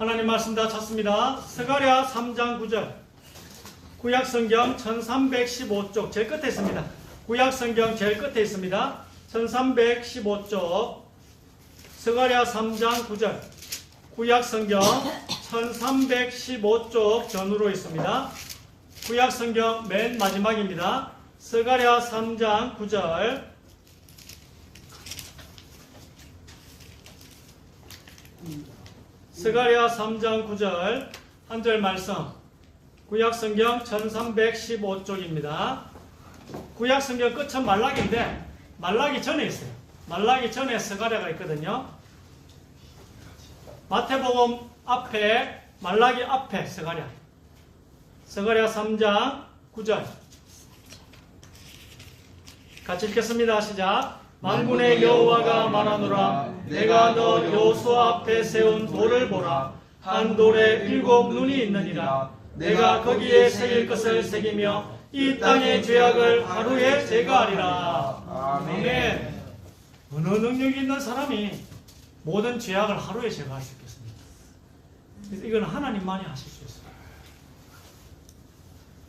하나님 말씀 다 찾습니다. 스가랴 3장 9절. 구약성경 1315쪽 제일 끝에 있습니다. 구약성경 제일 끝에 있습니다. 1315쪽 스가랴 3장 9절. 구약성경 1315쪽 전후로 있습니다. 구약성경 맨 마지막입니다. 스가랴 3장 9절. 스가랴 3장 9절 한 절 말씀. 구약성경 1315쪽입니다. 구약성경 끝은 말라기인데 말라기 전에 있어요. 말라기 전에 스가랴가 있거든요. 마태복음 앞에 말라기 앞에 스가랴. 스가랴 3장 9절 같이 읽겠습니다. 시작. 만군의 여호와가 말하노라. 내가 너 여호수아 앞에 세운 돌을 보라. 한 돌에 7 눈이 있느니라. 내가 거기에 새길 것을 새기며 이 땅의 죄악을 하루에 제거하리라. 아멘. 어느 능력이 있는 사람이 모든 죄악을 하루에 제거할 수 있겠습니까? 그래서 이건 하나님만이 하실 수 있어요.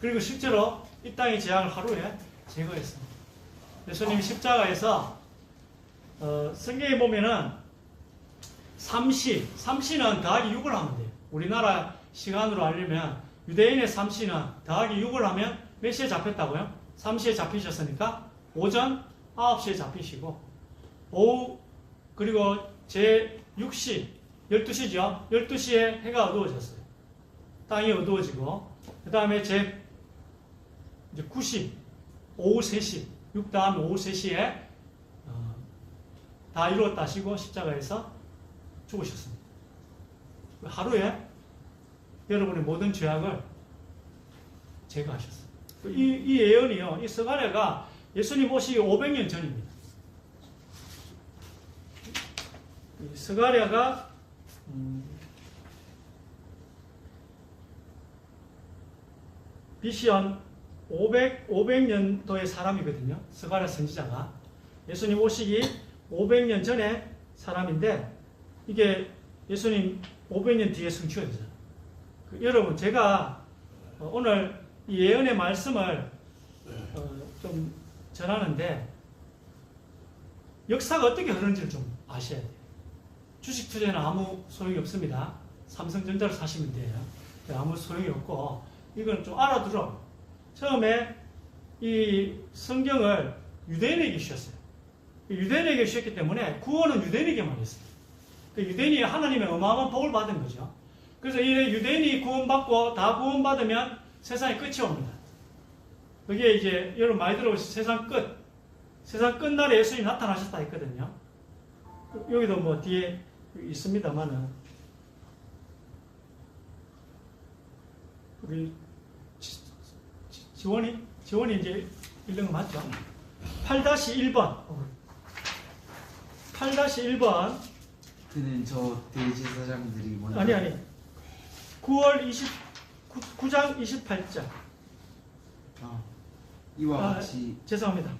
그리고 실제로 이 땅의 죄악을 하루에 제거했습니다. 예수님이 십자가에서 성경에 보면은 삼시는 더하기 6을 하면 돼요. 우리나라 시간으로 알려면 유대인의 삼시는 더하기 6을 하면 몇 시에 잡혔다고요? 3시에 잡히셨으니까 오전 9시에 잡히시고 오후 그리고 제 6시 12시죠. 12시에 해가 어두워졌어요. 땅이 어두워지고 그 다음에 제 9시 오후 3시 6 다음에 오후 3시에 다 이루었다 하시고 십자가에서 죽으셨습니다. 하루에 여러분의 모든 죄악을 제거하셨어요. 이 예언이요, 이 스가랴가 예수님 오시기 500년 전입니다. 이 스가랴가 BC 500년도의 사람이거든요. 스가랴 선지자가 예수님 오시기 500년 전에 사람인데 이게 예수님 500년 뒤에 성취가 되잖아요. 여러분 제가 오늘 이 예언의 말씀을 좀 전하는데 역사가 어떻게 흐르는지를 좀 아셔야 돼요. 주식 투자는 아무 소용이 없습니다. 삼성전자를 사시면 돼요. 아무 소용이 없고 이건 좀 알아들어. 처음에 이 성경을 유대인에게 주셨어요. 유대인에게 주셨기 때문에 구원은 유대인에게만 했어요. 유대인이 하나님의 어마어마한 복을 받은 거죠. 그래서 이 유대인이 구원받고 다 구원받으면 세상의 끝이 옵니다. 그게 이제 여러분 많이 들어보시죠. 세상 끝. 세상 끝날에 예수님이 나타나셨다 했거든요. 여기도 뭐 뒤에 있습니다만은 우리 지원이 이제 읽는 거 맞죠? 8-1번 8-1번 그는 저 대제사장들이 뭐냐? 아니 9장 28절 이와 같이 죄송합니다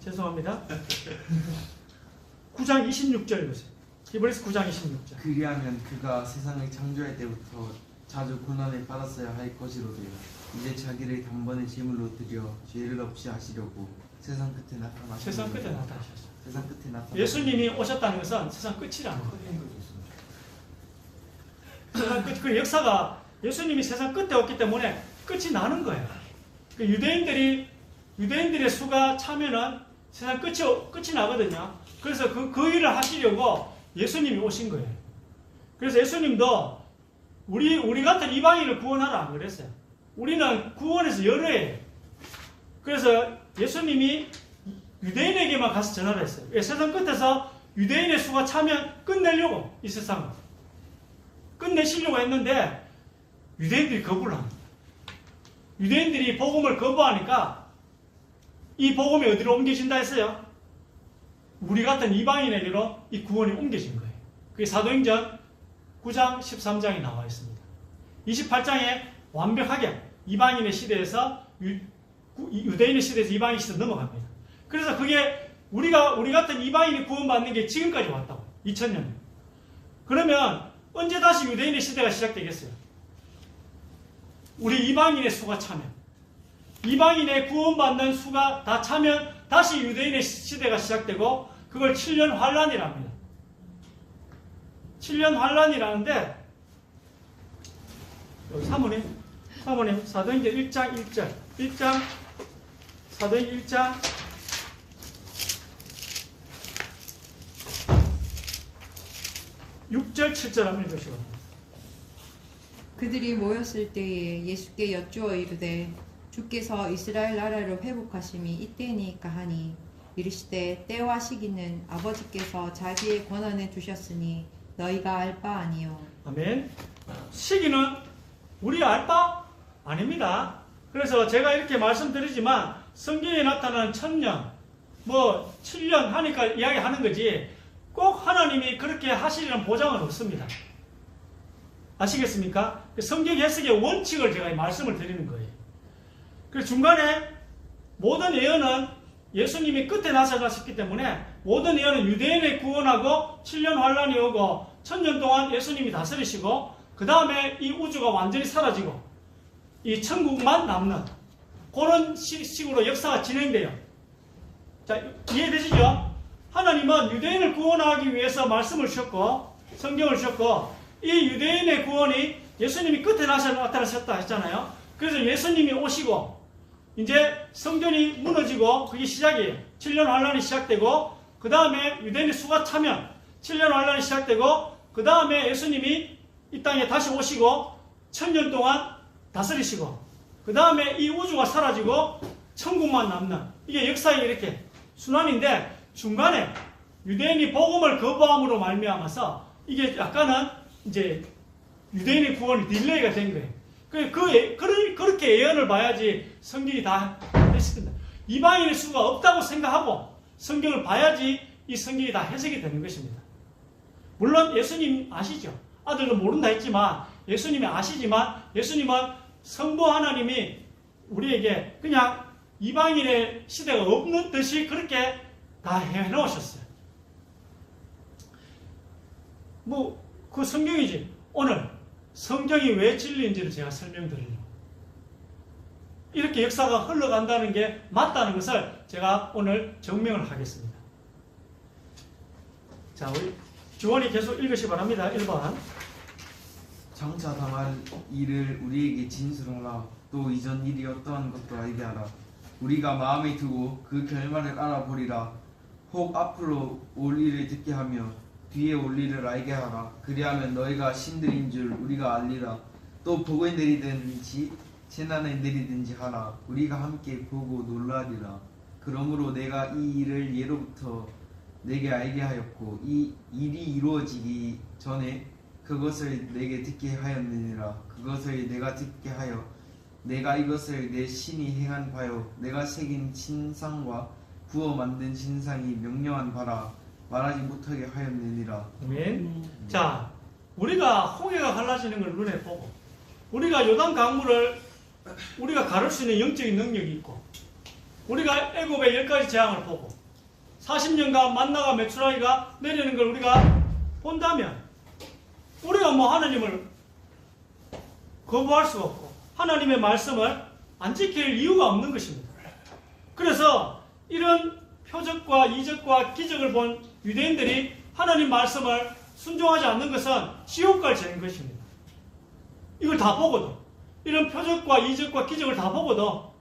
9장 26절 보세요. 히브리서 9장 26절. 그리하면 그가 세상을 창조할 때부터 자주 고난을 받았어야 할 것이로되 이제 자기를 단번에 제물로 드려 죄를 없이 하시려고 세상 끝에 나타나셨어요. 세상 끝에 나타나셨어요. 세상 끝에 나타나. 예수님이 오셨다는 것은 세상 끝이라는 거예요. 세상 끝, 그 역사가 예수님이 세상 끝에 왔기 때문에 끝이 나는 거예요. 그 유대인들의 수가 차면은 세상 끝이 나거든요. 그래서 그 일을 하시려고 예수님이 오신 거예요. 그래서 예수님도 우리 같은 이방인을 구원하라 안 그랬어요. 우리는 구원에서 열어예요. 그래서 예수님이 유대인에게만 가서 전하라 했어요. 세상 끝에서 유대인의 수가 차면 끝내려고 이 세상을 끝내시려고 했는데 유대인들이 거부를 합니다. 유대인들이 복음을 거부하니까 이 복음이 어디로 옮겨진다 했어요? 우리 같은 이방인에게로 이 구원이 옮겨진 거예요. 그게 사도행전 9장 13장에 나와 있습니다. 28장에 완벽하게 이방인의 시대에서 유대인의 시대에서 이방인 시대로 넘어갑니다. 그래서 그게 우리 같은 이방인이 구원받는 게 지금까지 왔다고. 2000년. 그러면 언제 다시 유대인의 시대가 시작되겠어요? 우리 이방인의 수가 차면, 이방인의 구원받는 수가 다 차면 다시 유대인의 시대가 시작되고, 그걸 7년 환란이라 합니다. 7년 환란이라는데, 여기 사모님 사도행전 1장 1절, 사도행전 1장 6절 7절 한번 읽으시고. 그들이 모였을 때에 예수께 여쭈어 이르되 주께서 이스라엘 나라를 회복하심이 이때니까 하니 이르시되 때와 시기는 아버지께서 자기의 권한에 두셨으니 너희가 알 바 아니요. 아멘. 시기는 우리 알 바 아닙니다. 그래서 제가 이렇게 말씀드리지만 성경에 나타나는 1000년, 7년 하니까 이야기하는 거지 꼭 하나님이 그렇게 하시리는 보장은 없습니다. 아시겠습니까? 성경 해석의 원칙을 제가 말씀을 드리는 거예요. 그래서 중간에 모든 예언은 예수님이 끝에 나서셨기 때문에 모든 예언은 유대인을 구원하고 7년 환란이 오고 1000년 동안 예수님이 다스리시고 그 다음에 이 우주가 완전히 사라지고 이 천국만 남는 그런 식으로 역사가 진행돼요. 자, 이해되시죠? 하나님은 유대인을 구원하기 위해서 말씀을 주셨고 성경을 주셨고 이 유대인의 구원이 예수님이 끝에 나타나셨다 했잖아요. 그래서 예수님이 오시고 이제 성전이 무너지고 그게 시작이에요. 7년 환란이 시작되고 그 다음에 유대인의 수가 차면 7년 환란이 시작되고 그 다음에 예수님이 이 땅에 다시 오시고 1000년 동안 다스리시고 그 다음에 이 우주가 사라지고 천국만 남는 이게 역사의 이렇게 순환인데 중간에 유대인이 복음을 거부함으로 말미암아서 이게 약간은 이제 유대인의 구원이 딜레이가 된 거예요. 그렇게 예언을 봐야지 성경이 다 했습니다. 이방인의 수가 없다고 생각하고 성경을 봐야지 이 성경이 다 해석이 되는 것입니다. 물론 예수님 아시죠? 아들도 모른다 했지만 예수님이 아시지만 예수님은 성부 하나님이 우리에게 그냥 이방인의 시대가 없는 듯이 그렇게 다 해놓으셨어요. 그 성경이지. 오늘 성경이 왜 진리인지를 제가 설명드리려고. 이렇게 역사가 흘러간다는 게 맞다는 것을 제가 오늘 증명을 하겠습니다. 자, 우리 주원이 계속 읽으시 바랍니다. 1번. 장차 당할 일을 우리에게 진술하라. 또 이전 일이 어떠한 것도 알게 하라. 우리가 마음에 두고 그 결말을 알아보리라. 혹 앞으로 올 일을 듣게 하며 뒤에 올 일을 알게 하라. 그리하면 너희가 신들인 줄 우리가 알리라. 또 복을 내리든지 재난을 내리든지 하라. 우리가 함께 보고 놀라리라. 그러므로 내가 이 일을 예로부터 내게 알게 하였고 이 일이 이루어지기 전에 그것을 내게 듣게 하였느니라. 그것을 내가 듣게 하여 내가 이것을 내 신이 행한 바요 내가 새긴 신상과 구워 만든 신상이 명령한 바라 말하지 못하게 하였느니라. 아멘. 자, 우리가 홍해가 갈라지는 걸 눈에 보고 우리가 요단 강물을 우리가 가를 수 있는 영적인 능력이 있고 우리가 애굽의 10가지 재앙을 보고 40년간 만나가 메추라기가 내리는 걸 우리가 본다면 우리가 하나님을 거부할 수가 없고 하나님의 말씀을 안 지킬 이유가 없는 것입니다. 그래서 이런 표적과 이적과 기적을 본 유대인들이 하나님 말씀을 순종하지 않는 것은 지옥 갈 죄인 것입니다. 이걸 다 보고도 이런 표적과 이적과 기적을 다 보고도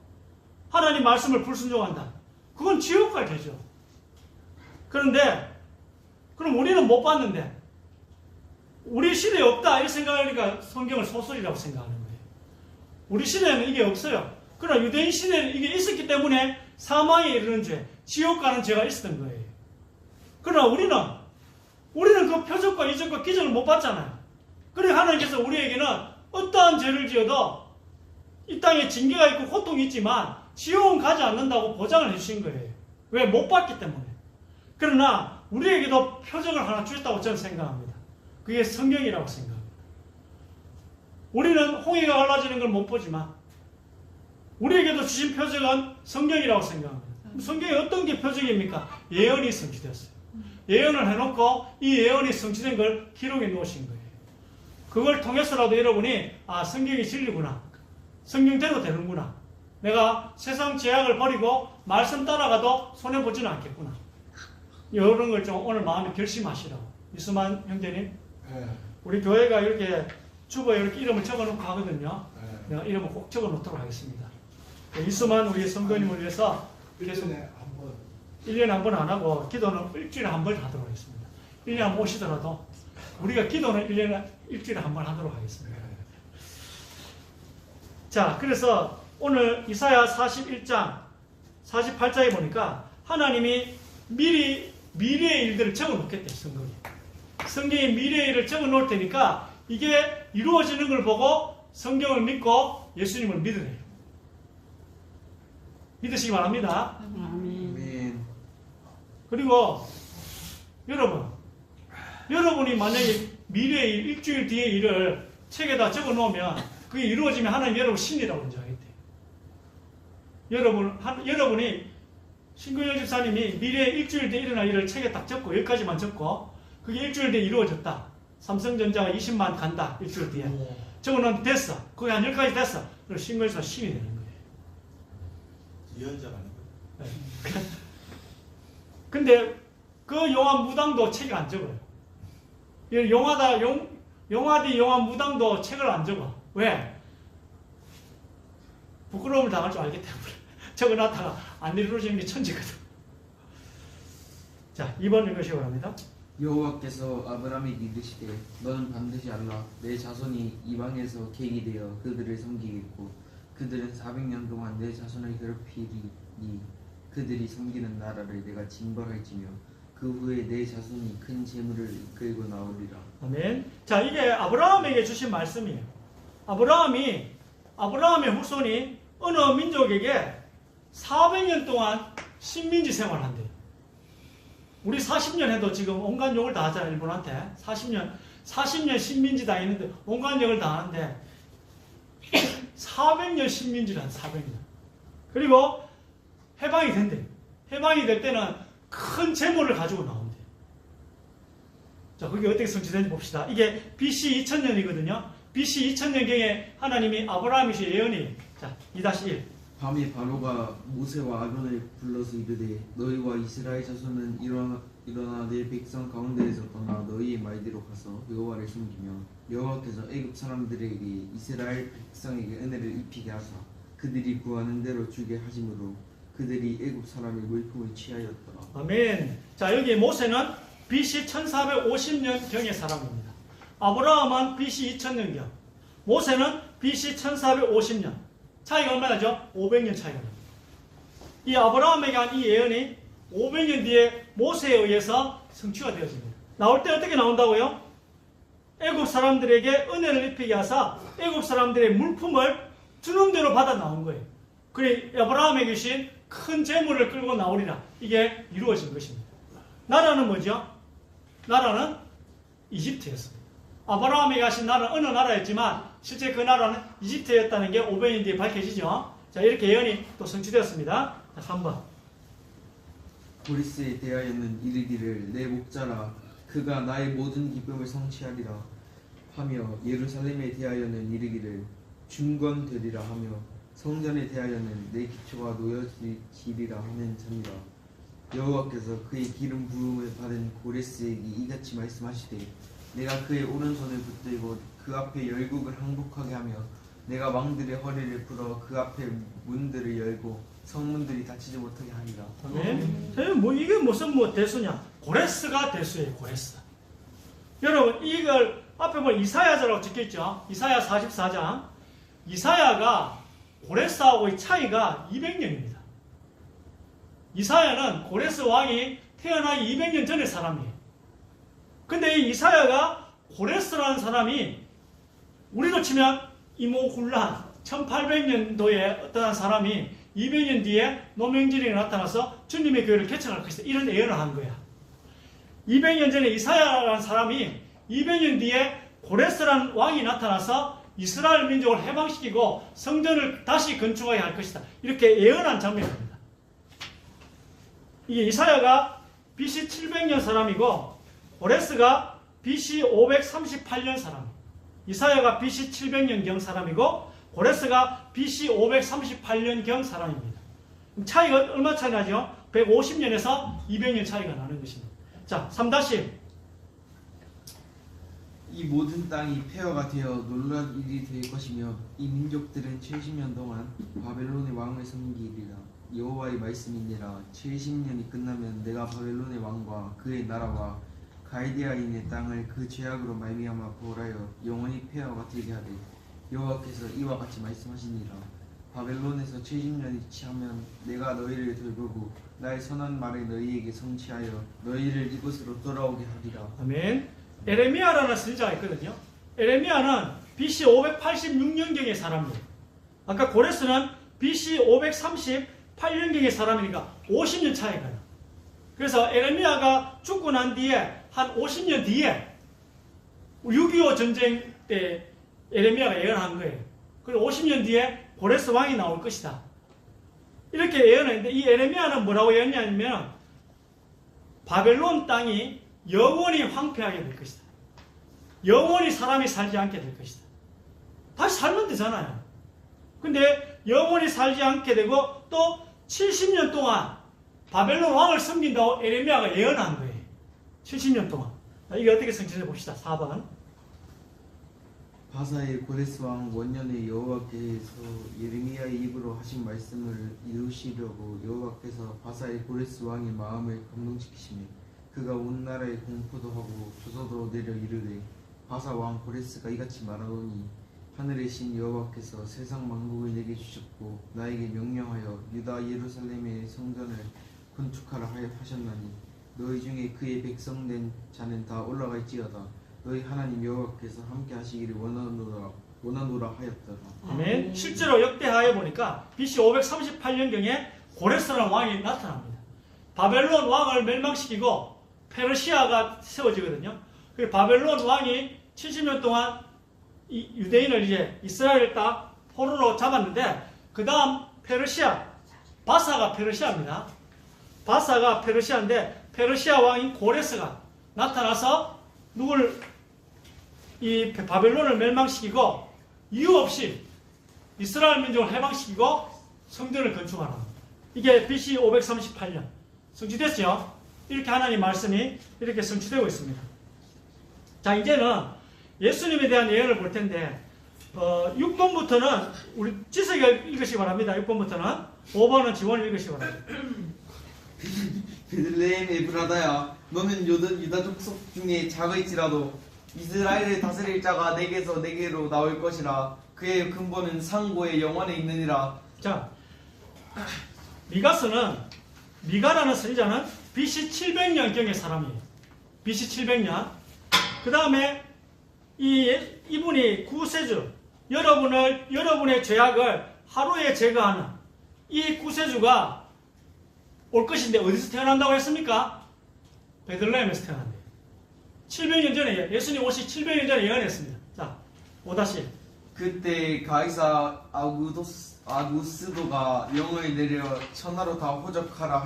하나님 말씀을 불순종한다. 그건 지옥 갈 죄죠. 그런데 그럼 우리는 못 봤는데 우리 시대에 없다 이렇게 생각하니까 성경을 소설이라고 생각하는 거예요. 우리 시대에는 이게 없어요. 그러나 유대인 시대에는 이게 있었기 때문에 사망에 이르는 죄, 지옥 가는 죄가 있었던 거예요. 그러나 우리는 그 표적과 이적과 기적을 못 봤잖아요. 그러니까 하나님께서 우리에게는 어떠한 죄를 지어도 이 땅에 징계가 있고 고통이 있지만 지옥은 가지 않는다고 보장을 해주신 거예요. 왜? 못 봤기 때문에. 그러나 우리에게도 표적을 하나 주셨다고 저는 생각합니다. 그게 성경이라고 생각합니다. 우리는 홍해가 갈라지는 걸 못 보지만 우리에게도 주신 표적은 성경이라고 생각합니다. 성경에 어떤 게 표적입니까? 예언이 성취되었어요. 예언을 해놓고 이 예언이 성취된 걸 기록해 놓으신 거예요. 그걸 통해서라도 여러분이 성경이 진리구나, 성경대로 되는구나, 내가 세상 제약을 버리고 말씀 따라가도 손해보지는 않겠구나, 이런 걸 좀 오늘 마음에 결심하시라고. 이수만 형제님, 우리 교회가 이렇게 주보에 이렇게 이름을 적어놓고 하거든요. 내가 이름을 꼭 적어놓도록 하겠습니다. 이수만 우리 성도님을 위해서 계속 1년에 한 번 안 하고 기도는 일주일에 한 번 하도록 하겠습니다. 1년에 한 번 오시더라도 우리가 기도는 일주일에 한 번 하도록 하겠습니다. 자, 그래서 오늘 이사야 41장 48장에 보니까 하나님이 미리 미래의 일들을 적어놓겠대요. 성경에 미래의 일을 적어놓을 테니까 이게 이루어지는 걸 보고 성경을 믿고 예수님을 믿으래요. 믿으시기 바랍니다. 아멘. 그리고 여러분이 만약에 미래의 일, 일주일 뒤의 일을 책에다 적어놓으면 그게 이루어지면 하나님 여러분 신이라고 인정하겠대요. 여러분이 신근영 집사님이 미래의 일주일 뒤에 일어날 일을 책에 딱 적고 여기까지만 적고 그게 일주일 뒤에 이루어졌다. 삼성전자가 20만 간다. 일주일 뒤에. 적어놓으면 됐어. 그게 한 10가지 됐어. 그럼 신근영 집사 신이 되는 거예요. 예언자가 아니고. 네. 근데 그 영화 무당도 책을 안 적어요. 영화디 영화 무당도 책을 안 적어. 왜? 부끄러움을 당할 줄 알기 때문에. 적어놨다가 안 이루어지는 게 천지거든. 자, 2번 읽으시기 바랍니다. 여호와께서 아브라함에게 이르시되 너는 반드시 알라. 내 자손이 이방에서 객이 되어 그들을 섬기겠고 그들은 400년 동안 내 자손을 괴롭히리니 그들이 섬기는 나라를 내가 징벌할지며 그 후에 내 자손이 큰 재물을 이끌고 나오리라. 아멘. 자, 이게 아브라함에게 주신 말씀이에요. 아브라함의 후손이 어느 민족에게 400년 동안 식민지 생활을 한대요. 우리 40년 해도 지금 온갖 욕을 다 하잖아요. 일본한테 40년 식민지 다 있는데 온갖 욕을 다 하는데 400년 식민지란 400년. 그리고 해방이 된대. 해방이 될 때는 큰 재물을 가지고 나온대. 자, 그게 어떻게 성취되는지 봅시다. 이게 BC 2000년이거든요. BC 2000년경에 하나님이 아브라함이 주신 예언이, 자, 2-1. 밤에 바로가 모세와 아론을 불러서 이르되 너희와 이스라엘 자손은 일어나 내 백성 가운데에서 떠나 너희의 말대로 가서 여호와를 섬기며 여호와께서 애굽 사람들에게 이스라엘 백성에게 은혜를 입히게 하사 그들이 구하는 대로 주게 하심으로 그들이 애굽 사람의 물품을 취하였더라. 아멘. 자, 여기 모세는 BC 1450년경의 사람입니다. 아브라함은 BC 2000년경. 모세는 BC 1450년. 차이가 얼마나 나죠? 500년 차이가 납니다. 이 아브라함에게 한 이 예언이 500년 뒤에 모세에 의해서 성취가 되어집니다. 나올 때 어떻게 나온다고요? 애굽 사람들에게 은혜를 입히게 하사 애굽 사람들의 물품을 주는 대로 받아 나온 거예요. 그래 아브라함에게 주신 큰 재물을 끌고 나오리라. 이게 이루어진 것입니다. 나라는 뭐죠? 나라는 이집트였습니다. 아브라함에게 하신 나라는 어느 나라였지만 실제 그 나라는 이집트였다는 게 500년 뒤에 밝혀지죠. 자, 이렇게 예언이 또 성취되었습니다. 자, 3번. 고리스에 대하여는 이르기를 내 목자라 그가 나의 모든 기쁨을 성취하리라 하며 예루살렘에 대하여는 이르기를 중건되리라 하며 성전에 대하여는 내 기초가 놓여지리라 하는 자니라. 여호와께서 그의 기름 부음을 받은 고레스에게 이같이 말씀하시되 내가 그의 오른손을 붙들고 그 앞에 열국을 항복하게 하며 내가 왕들의 허리를 풀어 그 앞에 문들을 열고 성문들이 닫히지 못하게 하리라. 아멘. 이게 무슨 대수냐? 고레스가 대수예요. 고레스. 여러분, 이걸 앞에 보면 이사야서라고 적혀있죠. 이사야 44장. 이사야가 고레스하고의 차이가 200년입니다. 이사야는 고레스 왕이 태어나기 200년 전의 사람이에요. 근데 이 이사야가 고레스라는 사람이 우리로 치면 이모굴란 1800년도에 어떤 사람이 200년 뒤에 노명진이 나타나서 주님의 교회를 개척할 것이다. 이런 예언을 한 거야. 200년 전에 이사야라는 사람이 200년 뒤에 고레스라는 왕이 나타나서 이스라엘 민족을 해방시키고 성전을 다시 건축하게 할 것이다. 이렇게 예언한 장면입니다. 이게 이사야가 BC 700년 사람이고 고레스가 BC 538년 사람. 이사야가 BC 700년경 사람이고 고레스가 BC 538년경 사람입니다. 차이가 얼마 차이 나죠? 150년에서 200년 차이가 나는 것입니다. 자, 3-. 이 모든 땅이 폐허가 되어 놀랄 일이 될 것이며 이 민족들은 70년 동안 바벨론의 왕을 섬기리라. 여호와의 말씀이니라. 70년이 끝나면 내가 바벨론의 왕과 그의 나라와 갈대아인의 땅을 그 죄악으로 말미암아 벌하여 영원히 폐허가 되게 하되 여호와께서 이와 같이 말씀하시니라. 바벨론에서 70년이 지나면 내가 너희를 돌보고 나의 선한 말을 너희에게 성취하여 너희를 이곳으로 돌아오게 하리라. 아멘. 에레미야라는 선지자가 있거든요. 에레미야는 BC 586년경의 사람이에요. 아까 고레스는 BC 538년경의 사람이니까 50년 차이가 나요. 그래서 에레미야가 죽고 난 뒤에 한 50년 뒤에 6.25 전쟁 때 에레미야가 예언한 거예요. 그리고 50년 뒤에 고레스 왕이 나올 것이다. 이렇게 예언했는데 이 에레미야는 뭐라고 예언했냐면 바벨론 땅이 영원히 황폐하게 될 것이다. 영원히 사람이 살지 않게 될 것이다. 다시 살면 되잖아요. 근데 영원히 살지 않게 되고 또 70년 동안 바벨론 왕을 섬긴다고 에레미야가 예언한 거예요. 70년 동안. 이게 어떻게 성취해 봅시다. 4번. 바사의 고레스 왕 원년에 여호와께서 예레미야의 입으로 하신 말씀을 이루시려고 여호와께서 바사의 고레스 왕의 마음을 감동시키시며 그가 온 나라에 공포도 하고 조서도 내려 이르되 바사 왕 고레스가 이같이 말하노니 하늘의 신 여호와께서 세상 만국을 내게 주셨고 나에게 명령하여 유다 예루살렘의 성전을 건축하라 하셨나니 너희 중에 그의 백성된 자는 다 올라갈지어다. 너희 하나님 여호와께서 함께 하시기를 원하노라 하였더라. 아멘. 실제로 역대하에 보니까 BC 538년경에 고레스라는 왕이 나타납니다. 바벨론 왕을 멸망시키고 페르시아가 세워지거든요. 그 바벨론 왕이 70년 동안 이 유대인을 이제 이스라엘을 딱 포로로 잡았는데 그 다음 페르시아, 바사가 페르시아입니다. 바사가 페르시아인데 페르시아 왕인 고레스가 나타나서 누굴 이 바벨론을 멸망시키고 이유 없이 이스라엘 민족을 해방시키고 성전을 건축하라. 이게 BC 538년 성취됐죠. 이렇게 하나님 말씀이 이렇게 성취되고 있습니다. 자, 이제는 예수님에 대한 예언을 볼 텐데 6번부터는 우리 지석이가 읽으시기 바랍니다. 6번부터는 5번은 지원을 읽으시기 바랍니다. 베들레헴 에브라다야 너는 유다 족속 중에 작을지라도 이스라엘을 다스릴 자가 내게서 내게로 나올 것이라. 그의 근본은 상고의 영원에 있느니라. 자, 미가라는 선지자는 BC 700년경의 사람이에요. BC 700년. 그 다음에 이분이 구세주, 여러분의 죄악을 하루에 제거하는 이 구세주가 올 것인데 어디서 태어난다고 했습니까? 베들레헴에서 태어난대요. 700년 전에 예수님 오시 700년 전에 예언했습니다. 자, 5-. 그때 가이사 아구스도가 영을 내려 천하로 다 호적하라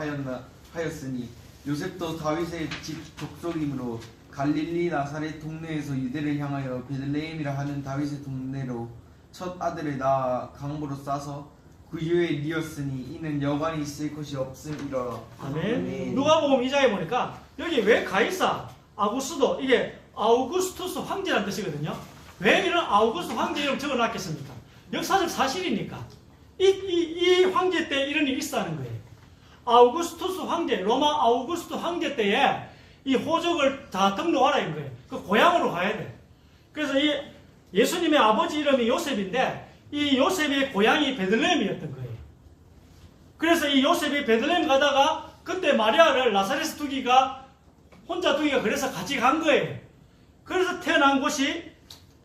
하였으니 요셉도 다윗의 집 족속이므로 갈릴리 나사렛 동네에서 유대를 향하여 베들레헴이라 하는 다윗의 동네로 첫 아들을 낳아 강보로 싸서 구유에 리었으니 이는 여관이 있을 것이 없음이라. 아멘. 누가복음 2장에 보니까 여기 왜 가이사 아구스도, 이게 아우구스투스 황제라는 뜻이거든요. 왜 이런 아우구스트 황제 이름 적어놨겠습니까? 역사적 사실이니까. 이 황제 때 이런 일이 있었다는 거예요. 아우구스투스 황제, 로마 아우구스트 황제 때에 이 호적을 다 등록하라 인 거예요. 그 고향으로 가야 돼. 그래서 이 예수님의 아버지 이름이 요셉인데 이 요셉의 고향이 베들레헴이었던 거예요. 그래서 이 요셉이 베들레헴 가다가 그때 마리아를 나사렛 혼자 두기가 그래서 같이 간 거예요. 그래서 태어난 곳이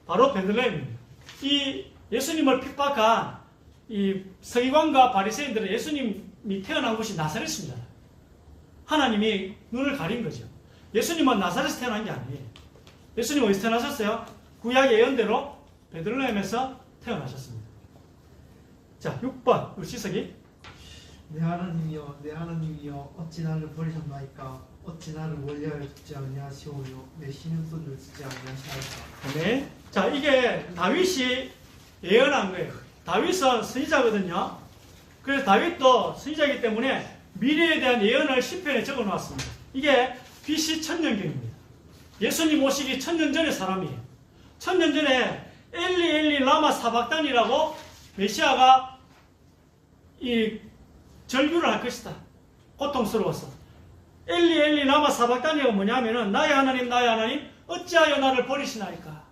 바로 베들레헴입니다. 이 예수님을 핍박한 이 서기관과 바리새인들은 예수님이 태어난 곳이 나사렛입니다. 하나님이 눈을 가린 거죠. 예수님은 나사렛에서 태어난 게 아니에요. 예수님 어디서 태어나셨어요? 구약 예언대로 베들레헴에서 태어나셨습니다. 자, 6번 우리 지석이. 내 하나님이여 어찌 나를 버리셨나이까. 어찌 나를 멀리하여 두지 아니하시오며 내 신음소리를 듣지 아니하시나이까. 네. 자, 이게 다윗이 예언한 거예요. 다윗은 선지자거든요. 그래서 다윗도 선지자이기 때문에 미래에 대한 예언을 시편에 적어 놓았습니다. 이게 BC 1000년경입니다. 예수님 오시기 1000년 전의 사람이에요. 1000년 전에 엘리 라마 사박단이라고 메시아가 이 절규를 할 것이다. 고통스러워서. 엘리 라마 사박단이가 뭐냐면은 나의 하나님 어찌하여 나를 버리시나이까.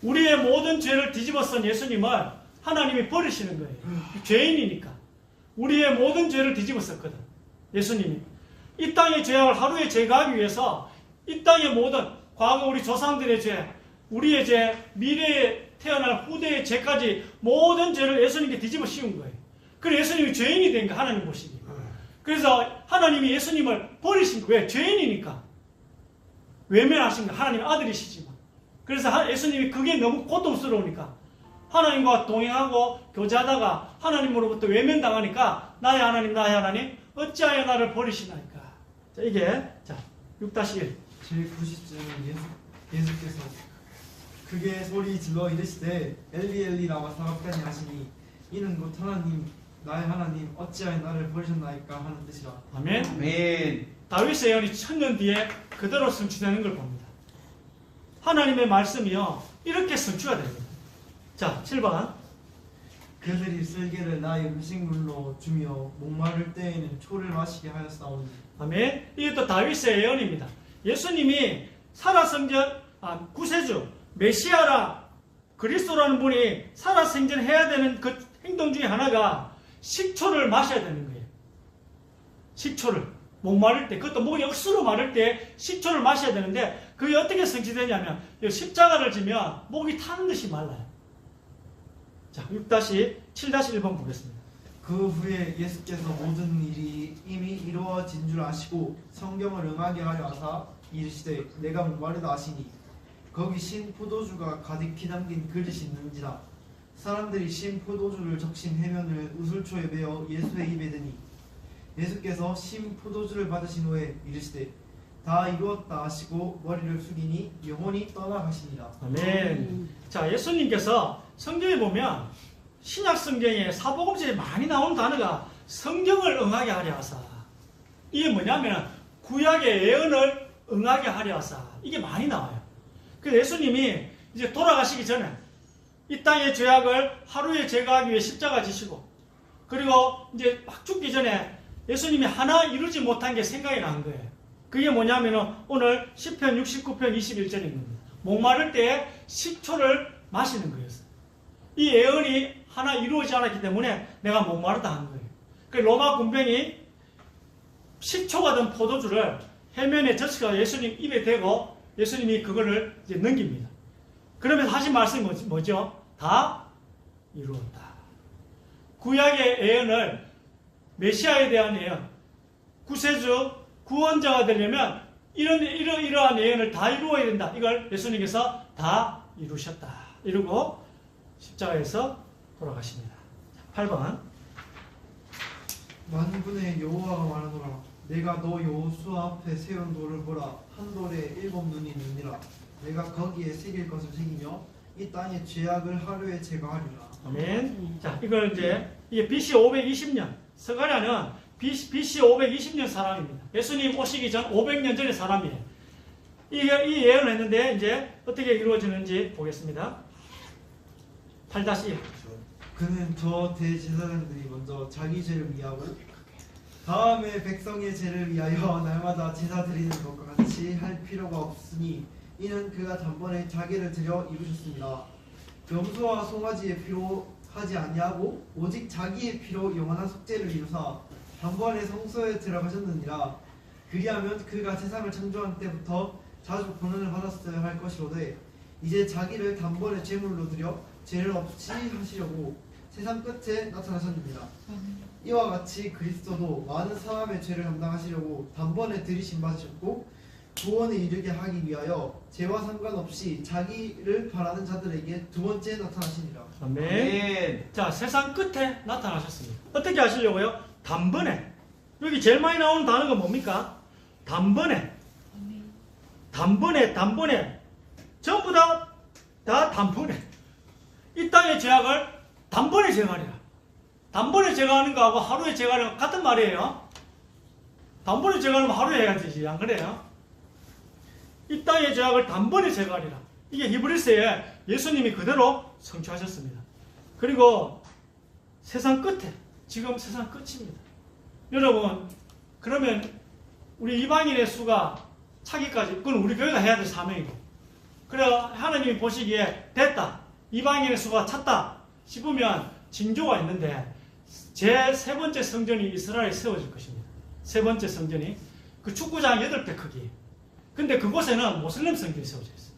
우리의 모든 죄를 뒤집어쓴 예수님을 하나님이 버리시는 거예요. 죄인이니까. 우리의 모든 죄를 뒤집어썼거든. 예수님이. 이 땅의 죄악을 하루에 제거하기 위해서 이 땅의 모든 과거 우리 조상들의 죄, 우리의 죄, 미래에 태어날 후대의 죄까지 모든 죄를 예수님께 뒤집어 씌운 거예요. 그래서 예수님이 죄인이 된 거예요. 하나님 보시기. 그래서 하나님이 예수님을 버리신 거예요. 왜? 죄인이니까. 외면하신 거예요. 하나님의 아들이시지만. 그래서 예수님이 그게 너무 고통스러우니까 하나님과 동행하고 교제하다가 하나님으로부터 외면당하니까 나의 하나님 어찌하여 나를 버리시나이까. 자, 이게 6-1 제90절은 예수께서 크게 소리 질러 이르시되 엘리 라마 사박단이 하시니 이는 곧 하나님 나의 하나님 어찌하여 나를 버리셨나이까 하는 뜻이라. 아멘. 아멘. 다윗의 예언이 1000년 뒤에 그대로 성취되는 걸 봅니다. 하나님의 말씀이요 이렇게 성취가 됩니다. 자, 7번. 그들이 쓸개를 나의 음식물로 주며 목마를 때에는 초를 마시게 하였사오니. 아멘. 이게 또 다윗의 예언입니다. 예수님이 살아생전 구세주 메시아라 그리스도라는 분이 살아생전해야 되는 그 행동 중에 하나가 식초를 마셔야 되는 거예요. 식초를 목마를 때, 그것도 목이 억수로 마를 때 식초를 마셔야 되는데 그게 어떻게 성취되냐면 십자가를 지면 목이 타는 듯이 말라요. 자, 7-1번 보겠습니다. 그 후에 예수께서 모든 일이 이미 이루어진 줄 아시고 성경을 응하게 하려 하사 이르시되 내가 목마르다 하시니 거기 신 포도주가 가득히 담긴 그릇이 있는지라. 사람들이 신 포도주를 적신 해면을 우슬초에 베어 예수의 입에 드니 예수께서 신 포도주를 받으신 후에 이르시되 다 이루었다 하시고 머리를 숙이니 영혼이 떠나가시니라. 아멘. 자, 예수님께서 성경에 보면 신약 성경에 사복음서에 많이 나오는 단어가 성경을 응하게 하려 하사. 이게 뭐냐면 구약의 예언을 응하게 하려 하사. 이게 많이 나와요. 그래서 예수님이 이제 돌아가시기 전에 이 땅의 죄악을 하루에 제거하기 위해 십자가 지시고 그리고 이제 막 죽기 전에 예수님이 하나 이루지 못한 게 생각이 난 거예요. 그게 뭐냐면은 오늘 시편 69편 21절인 겁니다. 목마를 때에 식초를 마시는 거였어요. 이 예언이 하나 이루어지지 않았기 때문에 내가 목마르다 한 거예요. 그 로마 군병이 식초가 든 포도주를 해면에 젖혀서 예수님 입에 대고 예수님이 그거를 이제 넘깁니다. 그러면서 하신 말씀이 뭐죠? 다 이루었다. 구약의 예언을 메시아에 대한 예언, 구세주, 구원자가 되려면 이러한 예언을 다 이루어야 된다. 이걸 예수님께서 다 이루셨다. 이러고 십자가에서 돌아가십니다. 8번. 만군의 여호와가 말하노라 내가 너 여호수아 앞에 세운 돌을 보라 한 돌에 7눈이 있느니라. 내가 거기에 새길 것을 새기며 이 땅의 죄악을 하루에 제거하리라. 아멘. 자, 이걸 이게 BC 520년. 스가랴는 BC 520년 사람입니다. 예수님 오시기 전 500년 전의 사람이에요. 이 예언을 했는데 이제 어떻게 이루어지는지 보겠습니다. 8-1. 그는 저 대제사장들이 먼저 자기 죄를 위하고 다음에 백성의 죄를 위하여 날마다 제사 드리는 것과 같이 할 필요가 없으니 이는 그가 단번에 자기를 드려 이루셨습니다. 염소와 송아지의 피로 하지 아니하고 오직 자기의 피로 영원한 속죄를 이루사 단번에 성소에 들어가셨느니라. 그리하면 그가 세상을 창조한 때부터 자주 고난을 받았어야 할 것이로되 이제 자기를 단번에 제물로 드려 죄를 없이 하시려고 세상 끝에 나타나셨느니라. 이와 같이 그리스도도 많은 사람의 죄를 감당하시려고 단번에 들이심 받으셨고 구원에 이르게 하기 위하여 죄와 상관없이 자기를 바라는 자들에게 두 번째 나타나시니라. 아멘. 자, 세상 끝에 나타나셨습니다. 어떻게 하시려고요? 단번에. 여기 제일 많이 나오는 단어가 뭡니까? 단번에. 단번에. 전부 다 다 단번에 이 땅의 죄악을 단번에 제거하리라. 단번에 제거하는 거하고 하루에 제거하는 거 같은 말이에요. 단번에 제거하면 하루에 해야 되지, 안 그래요? 이 땅의 죄악을 단번에 제거하리라. 이게 히브리서에 예수님이 그대로 성취하셨습니다. 그리고 세상 끝에, 지금 세상 끝입니다. 여러분, 그러면 우리 이방인의 수가 차기까지, 그건 우리 교회가 해야 될 사명이고, 그래 하나님이 보시기에 됐다, 이방인의 수가 찼다 싶으면 징조가 있는데, 제 세 번째 성전이 이스라엘에 세워질 것입니다. 세 번째 성전이 그 축구장 8배 크기. 근데 그곳에는 모슬렘 성전이 세워져 있어요.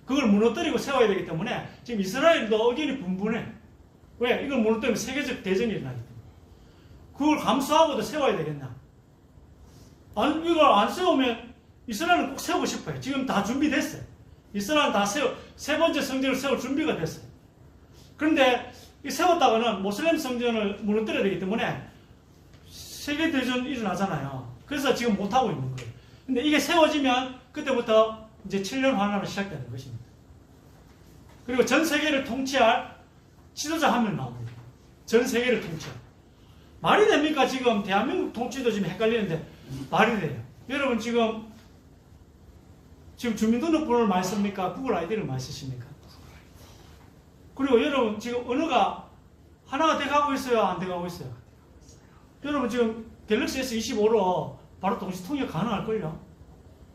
그걸 무너뜨리고 세워야 되기 때문에 지금 이스라엘도 의견이 분분해. 왜? 이걸 무너뜨리면 세계적 대전이 일어나기 때문에. 그걸 감수하고도 세워야 되겠나? 이걸 안 세우면 이스라엘은 꼭 세우고 싶어요. 지금 다 준비됐어요. 이스라엘은 다 세 번째 성전을 세울 준비가 됐어요. 그런데 이 세웠다가는 모슬렘 성전을 무너뜨려야 되기 때문에 세계대전이 일어나잖아요. 그래서 지금 못하고 있는 거예요. 근데 이게 세워지면 그때부터 이제 7년 환란이 시작되는 것입니다. 그리고 전 세계를 통치할 지도자 한 명 나옵니다. 전 세계를 통치할. 말이 됩니까? 지금 대한민국 통치도 지금 헷갈리는데 말이 돼요. 여러분 지금 주민등록번호를 많이 씁니까? 구글 아이디를 많이 쓰십니까? 그리고 여러분 지금 언어가 하나가 돼가고 있어요? 안 돼가고 있어요? 여러분 지금 갤럭시 S25로 바로 동시 통역 가능할걸요?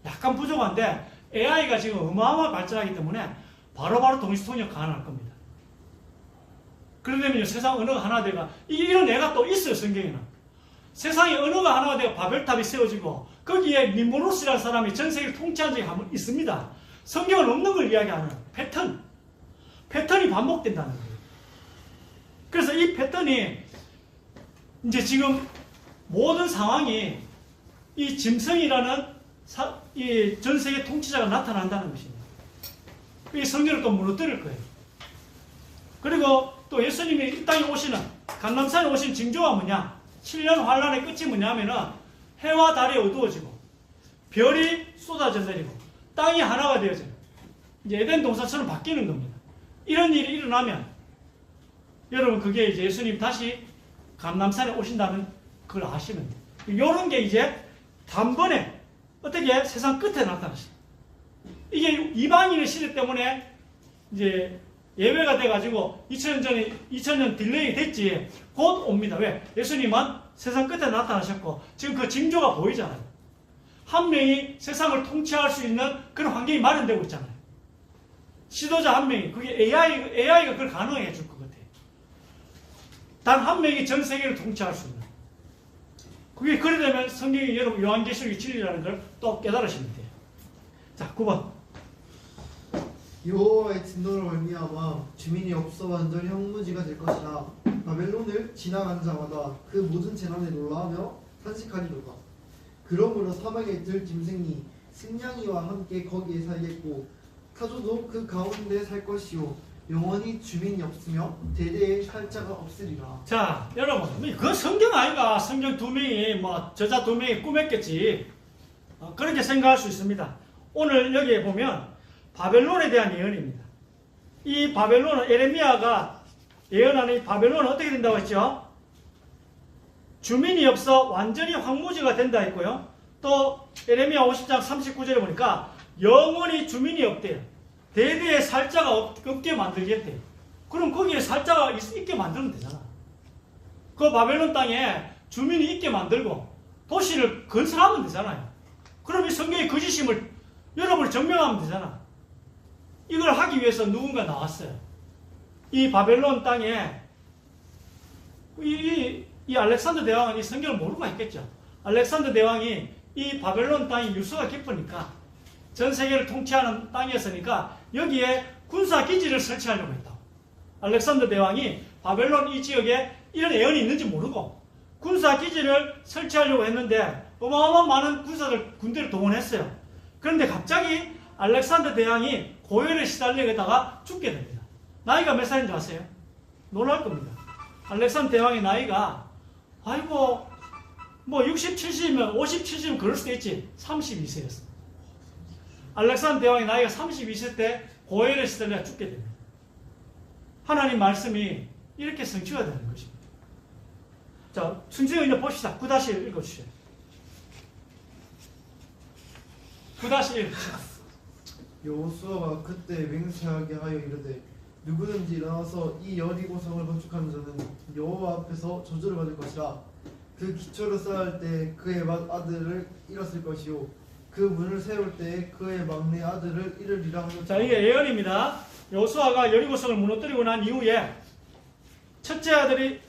약간 부족한데 AI가 지금 어마어마하게 발전하기 때문에 바로바로 동시 통역 가능할 겁니다. 그러려면 세상 언어가 하나 돼가 이런 애가 또 있어요. 성경에는 세상에 언어가 하나가 돼가 바벨탑이 세워지고 거기에 니무롯이라는 사람이 전 세계를 통치한 적이 한번 있습니다. 성경은 없는 걸 이야기하는 패턴이 반복된다는 거예요. 그래서 이 패턴이 이제 지금 모든 상황이 이 짐승이라는 이 전 세계 통치자가 나타난다는 것입니다. 이 성전을 또 무너뜨릴 거예요. 그리고 또 예수님이 이 땅에 오시는 감람산에 오신 징조가 뭐냐? 7년 환란의 끝이 뭐냐면은 해와 달이 어두워지고 별이 쏟아져 내리고 땅이 하나가 되어져요. 이제 에덴 동산처럼 바뀌는 겁니다. 이런 일이 일어나면 여러분 그게 이제 예수님 다시 감람산에 오신다는 걸 아시면 돼요. 이런 게 이제 단번에 어떻게 세상 끝에 나타났어요. 이게 이방인의 시대 때문에 이제 예외가 돼가지고 2000년 딜레이 됐지 곧 옵니다. 왜? 예수님은 세상 끝에 나타나셨고 지금 그 징조가 보이잖아요. 한 명이 세상을 통치할 수 있는 그런 환경이 마련되고 있잖아요. 지도자 한 명이 그게 AI가 그걸 가능해 줄 것 같아요. 단 한 명이 전 세계를 통치할 수 있는. 그게 그래 되면 성경이 여러분 요한계시록이 진리라는 걸 또 깨달으시면 돼요. 자, 9번. 여호와의 진노를 말미암아 주민이 없어 완전히 황무지가 될 것이라. 바벨론을 지나간 자마다 그 모든 재난에 놀라하며 탄식하리로다. 그러므로 사막에 들 짐승이 승냥이와 함께 거기에 살겠고 타조도 그 가운데 살 것이요 영원히 주민이 없으며 대대에 살 자가 없으리라. 자, 여러분, 그 성경 아이가 성경 2명이 저자 2명이 꾸몄겠지. 그렇게 생각할 수 있습니다. 오늘 여기에 보면 바벨론에 대한 예언입니다. 이 바벨론은 에레미야가 예언하는 이 바벨론은 어떻게 된다고 했죠? 주민이 없어 완전히 황무지가 된다 했고요. 또 에레미야 50장 39절에 보니까 영원히 주민이 없대요. 대대에 살 자가 없게 만들겠대요. 그럼 거기에 살 자가 있게 만들면 되잖아. 그 바벨론 땅에 주민이 있게 만들고 도시를 건설하면 되잖아요. 그럼 이 성경의 거짓임을 여러분이 증명하면 되잖아. 이걸 하기 위해서 누군가 나왔어요. 이 바벨론 땅에 이 알렉산더 대왕은 이 성경을 모르고 했겠죠. 알렉산더 대왕이 이 바벨론 땅이 유수가 깊으니까 전 세계를 통치하는 땅이었으니까 여기에 군사기지를 설치하려고 했다. 알렉산더 대왕이 바벨론 이 지역에 이런 예언이 있는지 모르고 군사기지를 설치하려고 했는데 어마어마한 많은 군대를 동원했어요. 그런데 갑자기 알렉산더 대왕이 고열에 시달리다가 죽게 됩니다. 나이가 몇 살인 줄 아세요? 놀랄 겁니다. 알렉산더 대왕의 나이가 60, 70이면 50, 70이면 그럴 수도 있지. 32세였어. 알렉산더 대왕의 나이가 32세 때 고엘의 시대에 내가 죽게 됩니다. 하나님 말씀이 이렇게 성취가 되는 것입니다. 자, 순서에 이제 봅시다. 9-1 읽어주세요. 9-1. 여호수아가 그때 맹세하게 하여 이르되 누구든지 일어나서 이 여리고성을 건축하는 자는 여호와 앞에서 저주를 받을 것이라. 그 기초를 쌓을 때 그의 맏아들을 잃었을 것이요 그 문을 세울 때 그의 막내 아들을 잃으리라 하였다. 자, 이게 예언입니다. 여호수아가 여리고성을 무너뜨리고 난 이후에 첫째 아들이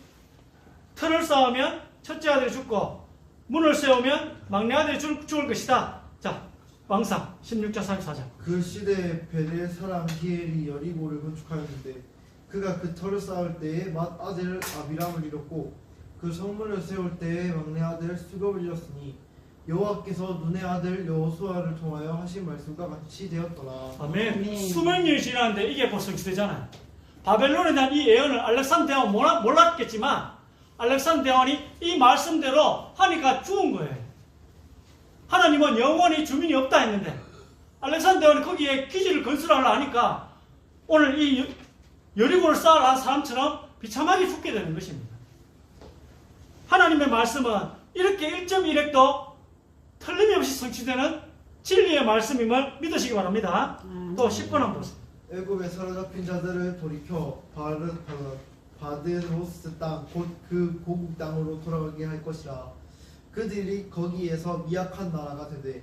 터를 쌓으면 첫째 아들이 죽고 문을 세우면 막내 아들이 죽을 것이다. 자, 왕상 16장 34절. 그 시대에 베델 사람 히엘이 여리고를 건축하였는데 그가 그 터를 쌓을 때에 맏아들 아비람을 잃었고 그 성문을 세울 때에 막내 아들 수겁을 잃었으니 여호와께서 눈의 아들 여호수아를 통하여 하신 말씀과 같이 되었더라. 아멘. 수백 년이 지났는데 이게 벌써 성취되잖아요. 바벨론에 대한 이 예언을 알렉산더 대왕은 몰랐겠지만 알렉산더 대왕이 이 말씀대로 하니까 죽은 거예요. 하나님은 영원히 주민이 없다 했는데 알렉산더 대왕이 거기에 기지를 건설하려 하니까 오늘 이 여리고를 쌓으려 한 사람처럼 비참하게 죽게 되는 것입니다. 하나님의 말씀은 이렇게 1.1획도 틀림없이 성취되는 진리의 말씀임을 믿으시기 바랍니다. 또 10번 한번 보세요. 애굽에 사로잡힌 자들을 돌이켜 바드로스 땅 곧 그 고국 땅으로 돌아가게 할 것이라. 그들이 거기에서 미약한 나라가 되되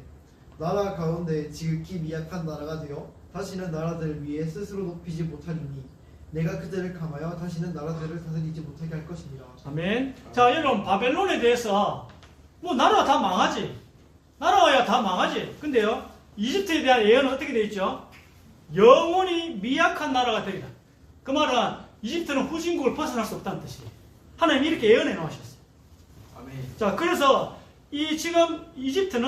나라 가운데 지극히 미약한 나라가 되어 다시는 나라들 위에 스스로 높이지 못하리니 내가 그들을 감하여 다시는 나라들을 다스리지 못하게 할 것이니라. 아멘. 자, 여러분, 바벨론에 대해서 뭐 나라가 다 망하지. 나라가 다 망하지. 근데요, 이집트에 대한 예언은 어떻게 되어 있죠? 영원히 미약한 나라가 되리라. 그 말은 이집트는 후진국을 벗어날 수 없다는 뜻이에요. 하나님이 이렇게 예언해 놓으셨어요. 아멘. 자, 그래서 이 지금 이집트는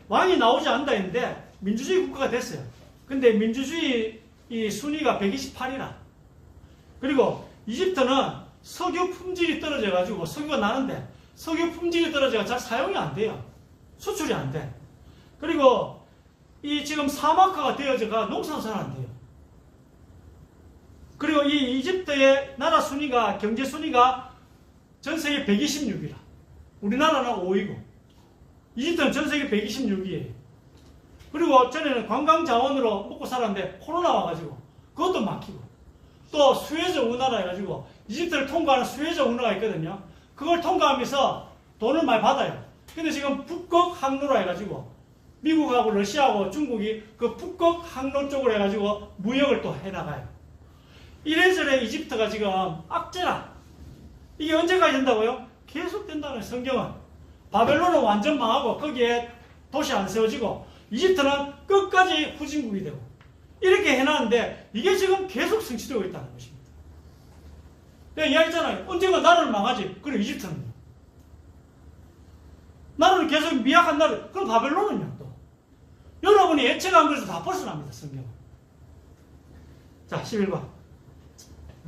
왕이 나오지 않는다 했는데 민주주의 국가가 됐어요. 근데 민주주의 이 순위가 128이라. 그리고 이집트는 석유 품질이 떨어져 가지고 석유가 나는데 석유 품질이 떨어져서 잘 사용이 안 돼요. 수출이 안 돼. 그리고 이 지금 사막화가 되어져가 농사도 잘 안 돼요. 그리고 이 이집트의 나라 순위가 경제 순위가 전 세계 126위라. 우리나라는 5위고 이집트는 전 세계 126위예요. 그리고 전에는 관광 자원으로 먹고 살았는데 코로나 와가지고 그것도 막히고 또 수에즈 운하라 해가지고 이집트를 통과하는 수에즈 운하가 있거든요. 그걸 통과하면서 돈을 많이 받아요. 근데 지금 북극 항로라 해가지고 미국하고 러시아하고 중국이 그 북극 항로 쪽으로 해가지고 무역을 또 해나가요. 이래저래 이집트가 지금 악재라. 이게 언제까지 된다고요? 계속 된다는 성경은. 바벨론은 완전 망하고 거기에 도시 안 세워지고 이집트는 끝까지 후진국이 되고 이렇게 해놨는데 이게 지금 계속 성취되고 있다는 것입니다. 내가 이야기했잖아요. 언젠가 나라를 망하지. 그리고 이집트는요. 나라는 계속 미약한 나라. 그럼 바벨론은요 또. 여러분이 예측한 것에서 다 벗어납니다. 성경은. 자, 11번.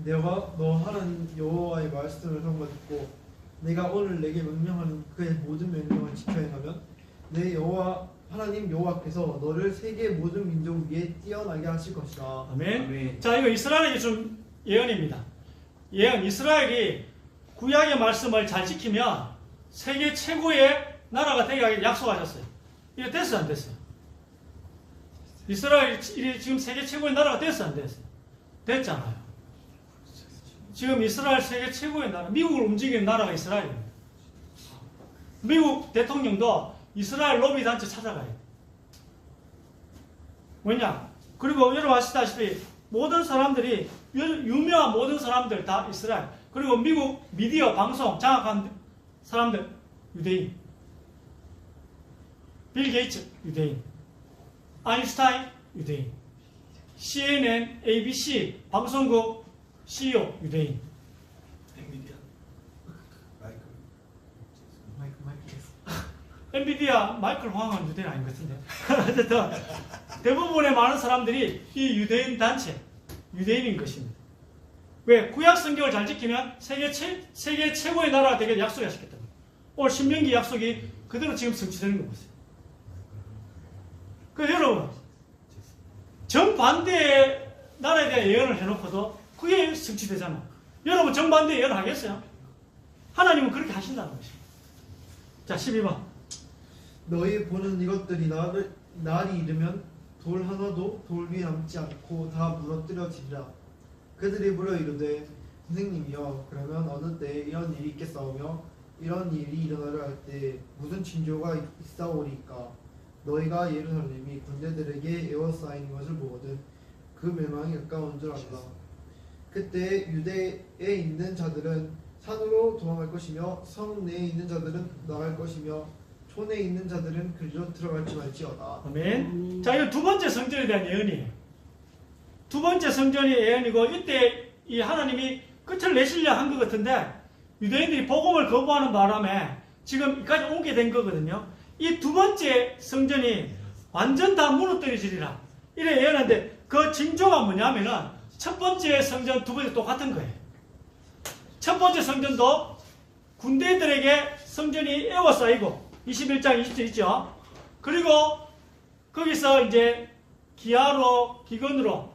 내가 너 하는 여호와의 말씀을 한번 듣고 내가 오늘 내게 명령하는 그의 모든 명령을 지켜 행하면 내 여호와 하나님 여호와께서 너를 세계 모든 민족 위에 뛰어나게 하실 것이라. 아멘. 아멘. 자, 이거 이스라엘에게 준 예언입니다. 예언. 이스라엘이 구약의 말씀을 잘 지키면 세계 최고의 나라가 되게 약속하셨어요. 이거 됐어요, 안 됐어요? 이스라엘이 지금 세계 최고의 나라가 됐어요, 안 됐어요? 됐잖아요. 지금 이스라엘 세계 최고의 나라, 미국을 움직이는 나라가 이스라엘입니다. 미국 대통령도 이스라엘 로비 단체 찾아가야 돼. 뭐냐? 그리고 여러분 아시다시피 모든 사람들이 유명한 모든 사람들 다 이스라엘. 그리고 미국 미디어 방송 장악한 사람들 유대인. 빌 게이츠 유대인. 아인슈타인 유대인. CNN, ABC 방송국 CEO 유대인. 엔비디아 엔비디아 마이클 황은 유대인 아닌 것 같은데. 어쨌든 대부분의 많은 사람들이 이 유대인 단체, 유대인인 것입니다. 왜? 구약 성경을 잘 지키면 세계 최고의 나라가 되게 약속하셨기 때문에. 오늘 신명기 약속이 그대로 지금 성취되는 거 보세요. 그 여러분, 정반대의 나라에 대한 예언을 해놓고도 그게 성취되잖아. 여러분 정반대 예언 하겠어요? 하나님은 그렇게 하신다는 것입니다. 자 12번. 너희 보는 이것들이 날이 이르면 돌 하나도 돌 위에 남지 않고 다 무너뜨려지리라. 그들이 물어 이르되 선생님이여 그러면 어느 때에 이런 일이 있겠사오며 이런 일이 일어나려 할 때 무슨 징조가 있사오리까. 너희가 예루살렘이 군대들에게 에워싸인 것을 보거든 그 멸망이 가까운 줄 안다. 그때 유대에 있는 자들은 산으로 도망할 것이며 성 내에 있는 자들은 나갈 것이며 촌에 있는 자들은 그리로 들어갈지 말지어다. 아멘. 자, 이거 두 번째 성전에 대한 예언이에요. 두 번째 성전이 예언이고, 이때 이 하나님이 끝을 내시려 한 것 같은데, 유대인들이 복음을 거부하는 바람에 지금 여기까지 오게 된 거거든요. 이 두 번째 성전이 완전 다 무너뜨려지리라. 이래 예언하는데, 그 징조가 뭐냐면은, 첫 번째 성전, 두 번째 똑같은 거예요. 첫 번째 성전도 군대들에게 성전이 에워싸이고, 21장 20절 있죠. 그리고 거기서 이제 기아로 기근으로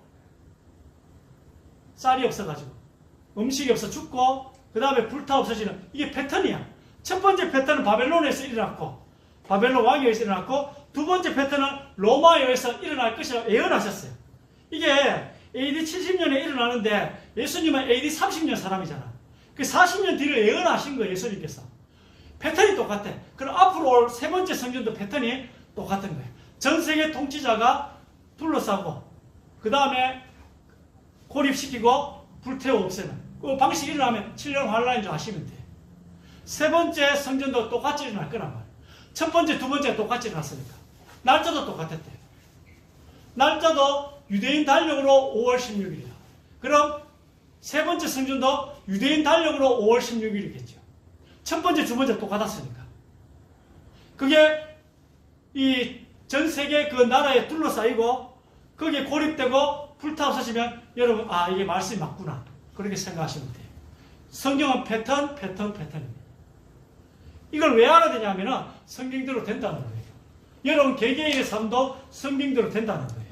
쌀이 없어가지고 음식이 없어 죽고 그 다음에 불타 없어지는 이게 패턴이야. 첫 번째 패턴은 바벨론에서 일어났고 바벨론 왕위에서 일어났고 두 번째 패턴은 로마에서 일어날 것이라고 예언하셨어요. 이게 AD 70년에 일어나는데 예수님은 AD 30년 사람이잖아. 그 40년 뒤를 예언하신 거예요. 예수님께서. 패턴이 똑같아. 그럼 앞으로 올 세 번째 성전도 패턴이 똑같은 거예요. 전 세계 통치자가 둘러싸고 그 다음에 고립시키고 불태워 없애는 그 방식이 일어나면 7년 환란인 줄 아시면 돼요. 세 번째 성전도 똑같이 일어날 거란 말이에요. 첫 번째, 두 번째가 똑같이 일어났으니까. 날짜도 똑같았대요. 날짜도 유대인 달력으로 5월 16일이야. 그럼 세 번째 성전도 유대인 달력으로 5월 16일이겠죠. 첫 번째, 두 번째 똑같았으니까. 그게 이 전 세계 그 나라에 둘러싸이고 거기에 고립되고 불타 없어지면 여러분 아 이게 말씀이 맞구나. 그렇게 생각하시면 돼요. 성경은 패턴입니다. 이걸 왜 알아야 되냐면은 성경대로 된다는 거예요. 여러분 개개인의 삶도 성경대로 된다는 거예요.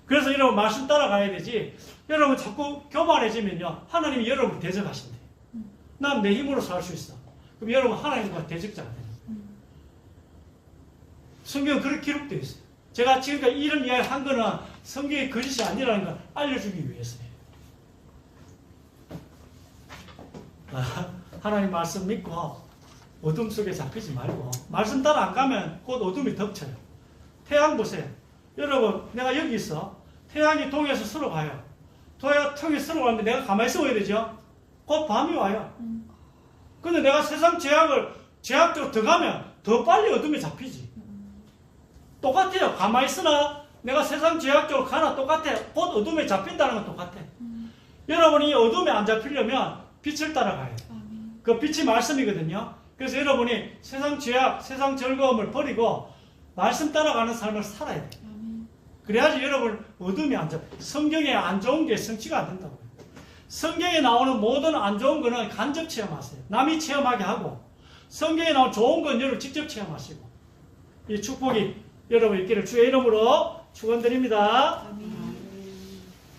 그래서 여러분 말씀 따라가야 되지. 여러분 자꾸 교만해지면요 하나님이 여러분을 대적하신대요. 난 내 힘으로 살 수 있어. 그럼 여러분 하나님과 대적자가 되는 거예요. 성경은 그렇게 기록되어 있어요. 제가 지금까지 이런 이야기를 한 거는 성경의 거짓이 아니라는 걸 알려주기 위해서예요. 하나님 말씀 믿고 어둠 속에 잡히지 말고 말씀 따라 안 가면 곧 어둠이 덮쳐요. 태양 보세요. 여러분 내가 여기 있어. 태양이 동에서 서로 가요. 동에서 서로 가는데 내가 가만히 있어야 되죠. 곧 밤이 와요. 근데 내가 세상 제약적으로 더 가면 더 빨리 어둠에 잡히지. 똑같아요. 가만히 있으나 내가 세상 제약적으로 가나 똑같아. 곧 어둠에 잡힌다는 건 똑같아. 여러분이 어둠에 안 잡히려면 빛을 따라가야 돼. 그 빛이 말씀이거든요. 그래서 여러분이 세상 죄악, 세상 즐거움을 버리고 말씀 따라가는 삶을 살아야 돼. 그래야지 여러분 어둠이 안 잡혀. 성경에 안 좋은 게 성취가 안 된다고요. 성경에 나오는 모든 안 좋은 거는 간접 체험하세요. 남이 체험하게 하고 성경에 나오는 좋은 건 여러분 직접 체험하시고 이 축복이 여러분 있기를 주의 이름으로 축원드립니다.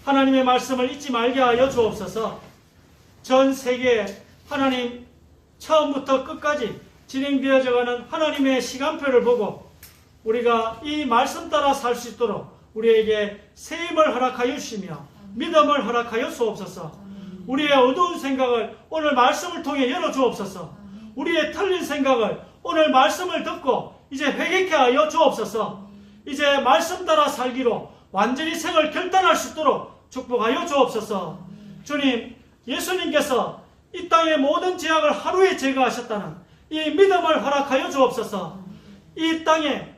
하나님의 말씀을 잊지 말게 하여 주옵소서. 전 세계에 하나님 처음부터 끝까지 진행되어져가는 하나님의 시간표를 보고 우리가 이 말씀 따라 살 수 있도록 우리에게 세임을 허락하여 주시며 믿음을 허락하여 주옵소서. 우리의 어두운 생각을 오늘 말씀을 통해 열어 주옵소서. 우리의 틀린 생각을 오늘 말씀을 듣고 이제 회개케 하여 주옵소서. 이제 말씀 따라 살기로 완전히 생을 결단할 수 있도록 축복하여 주옵소서. 주님, 예수님께서 이 땅의 모든 죄악을 하루에 제거하셨다는 이 믿음을 허락하여 주옵소서. 이 땅에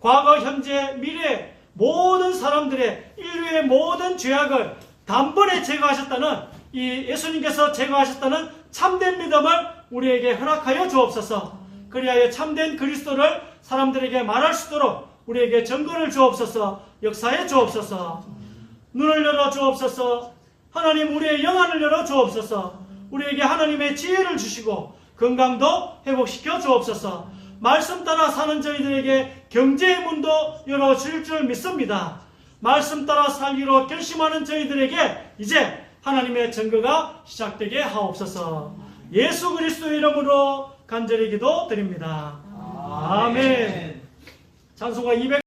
과거, 현재, 미래 모든 사람들의 인류의 모든 죄악을 단번에 제거하셨다는 이 예수님께서 제거하셨다는 참된 믿음을 우리에게 허락하여 주옵소서. 그리하여 참된 그리스도를 사람들에게 말할 수 있도록 우리에게 증거를 주옵소서. 역사해 주옵소서. 눈을 열어 주옵소서. 하나님 우리의 영안을 열어 주옵소서. 우리에게 하나님의 지혜를 주시고 건강도 회복시켜 주옵소서. 말씀 따라 사는 저희들에게 경제의 문도 열어줄 줄 믿습니다. 말씀 따라 살기로 결심하는 저희들에게 이제 하나님의 증거가 시작되게 하옵소서. 예수 그리스도의 이름으로 간절히 기도드립니다. 아멘. 찬송가 200